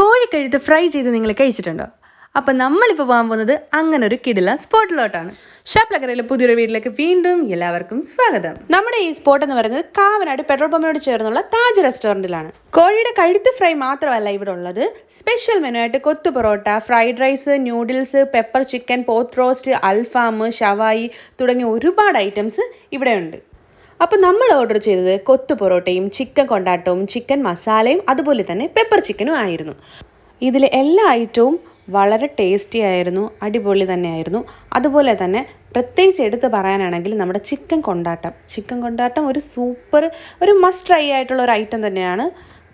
കോഴിക്കഴുത്ത് fry ചെയ്ത് നിങ്ങൾ കഴിച്ചിട്ടുണ്ടോ? അപ്പം നമ്മളിപ്പോൾ പോകാൻ പോകുന്നത് അങ്ങനെ ഒരു കിടിലൻ സ്പോട്ടിലോട്ടാണ്. ഷാപ്ലക്കരയിലെ പുതിയൊരു വീട്ടിലേക്ക് വീണ്ടും എല്ലാവർക്കും സ്വാഗതം. നമ്മുടെ ഈ സ്പോട്ട് എന്ന് പറയുന്നത് കാവനാട് പെട്രോൾ പമ്പിനോട് ചേർന്നുള്ള താജ് റെസ്റ്റോറൻറ്റിലാണ്. കോഴിയുടെ കഴുത്ത് ഫ്രൈ മാത്രമല്ല ഇവിടെ ഉള്ളത്, സ്പെഷ്യൽ മെനു ആയിട്ട് kothu parotta, fried rice, noodles, pepper chicken, പോത്ത് റോസ്റ്റ്, അൽഫാം, ഷവായി തുടങ്ങിയ ഒരുപാട് ഐറ്റംസ് ഇവിടെ ഉണ്ട്. അപ്പോൾ നമ്മൾ ഓർഡർ ചെയ്തത് കൊത്തു പൊറോട്ടയും ചിക്കൻ കൊണ്ടാട്ടവും ചിക്കൻ മസാലയും അതുപോലെ തന്നെ പെപ്പർ ചിക്കനും ആയിരുന്നു. ഇതിൽ എല്ലാ ഐറ്റവും വളരെ ടേസ്റ്റി ആയിരുന്നു, അടിപൊളി തന്നെയായിരുന്നു. അതുപോലെ തന്നെ പ്രത്യേകിച്ച് എടുത്ത് പറയാനാണെങ്കിൽ നമ്മുടെ ചിക്കൻ കൊണ്ടാട്ടം ഒരു സൂപ്പർ, ഒരു മസ്റ്റ് ട്രൈ ആയിട്ടുള്ള ഒരു ഐറ്റം തന്നെയാണ്.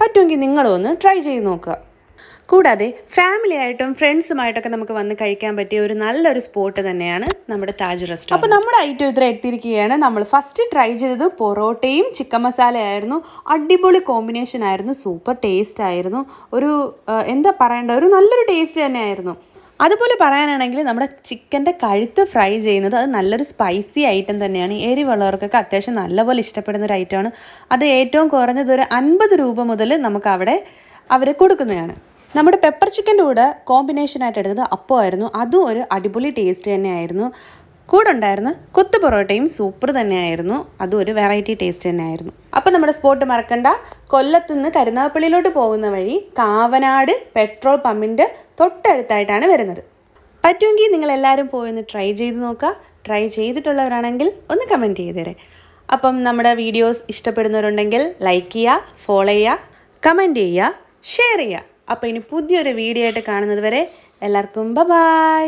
പറ്റുമെങ്കിൽ നിങ്ങളും ഒന്ന് ട്രൈ ചെയ്ത് നോക്കുക. കൂടാതെ ഫാമിലി ആയിട്ടും ഫ്രണ്ട്സുമായിട്ടൊക്കെ നമുക്ക് വന്ന് കഴിക്കാൻ പറ്റിയ ഒരു നല്ലൊരു സ്പോട്ട് തന്നെയാണ് നമ്മുടെ താജ് റെസ്റ്റോറൻറ്റ്. അപ്പോൾ നമ്മുടെ ഐറ്റം ഇത്ര എത്തിയിരിക്കുകയാണ്. നമ്മൾ ഫസ്റ്റ് ട്രൈ ചെയ്തത് പൊറോട്ടയും ചിക്കൻ മസാലയായിരുന്നു. അടിപൊളി കോമ്പിനേഷൻ ആയിരുന്നു, സൂപ്പർ ടേസ്റ്റ് ആയിരുന്നു. ഒരു എന്താ പറയേണ്ട, ഒരു നല്ലൊരു ടേസ്റ്റ് തന്നെയായിരുന്നു. അതുപോലെ പറയാനാണെങ്കിൽ നമ്മുടെ ചിക്കൻ്റെ കഴുത്ത് ഫ്രൈ ചെയ്യുന്നത് അത് നല്ലൊരു സ്പൈസി ഐറ്റം തന്നെയാണ്. എരിവുള്ളവർക്കൊക്കെ അത്യാവശ്യം നല്ലപോലെ ഇഷ്ടപ്പെടുന്ന ഒരു ഐറ്റമാണ്. അത് ഏറ്റവും കുറഞ്ഞത് ഒരു 50 രൂപ മുതൽ നമുക്ക് അവിടെ അവർ കൊടുക്കുന്നതാണ്. നമ്മുടെ പെപ്പർ ചിക്കൻ്റെ കൂടെ കോമ്പിനേഷനായിട്ട് എടുത്തത് അപ്പമായിരുന്നു. അതും ഒരു അടിപൊളി ടേസ്റ്റ് തന്നെയായിരുന്നു. കൂടെ ഉണ്ടായിരുന്ന കൊത്തു പൊറോട്ടയും സൂപ്പർ തന്നെയായിരുന്നു. അതും ഒരു വെറൈറ്റി ടേസ്റ്റ് തന്നെയായിരുന്നു. അപ്പോൾ നമ്മുടെ സ്പോട്ട് മറക്കണ്ട. കൊല്ലത്ത് നിന്ന് കരുനാഗപ്പള്ളിയിലോട്ട് പോകുന്ന വഴി കാവനാട് പെട്രോൾ പമ്പിൻ്റെ തൊട്ടടുത്തായിട്ടാണ് വരുന്നത്. പറ്റുമെങ്കിൽ നിങ്ങളെല്ലാവരും പോയി ട്രൈ ചെയ്ത് നോക്കുക. ട്രൈ ചെയ്തിട്ടുള്ളവരാണെങ്കിൽ ഒന്ന് കമൻറ്റ് ചെയ്തേരെ. അപ്പം നമ്മുടെ വീഡിയോസ് ഇഷ്ടപ്പെടുന്നവരുണ്ടെങ്കിൽ ലൈക്ക് ചെയ്യുക, ഫോളോ ചെയ്യുക, കമൻറ്റ് ചെയ്യുക, ഷെയർ ചെയ്യുക. അപ്പോൾ ഇനി പുതിയൊരു വീഡിയോ ആയിട്ട് കാണുന്നത് വരെ എല്ലാവർക്കും ബൈ.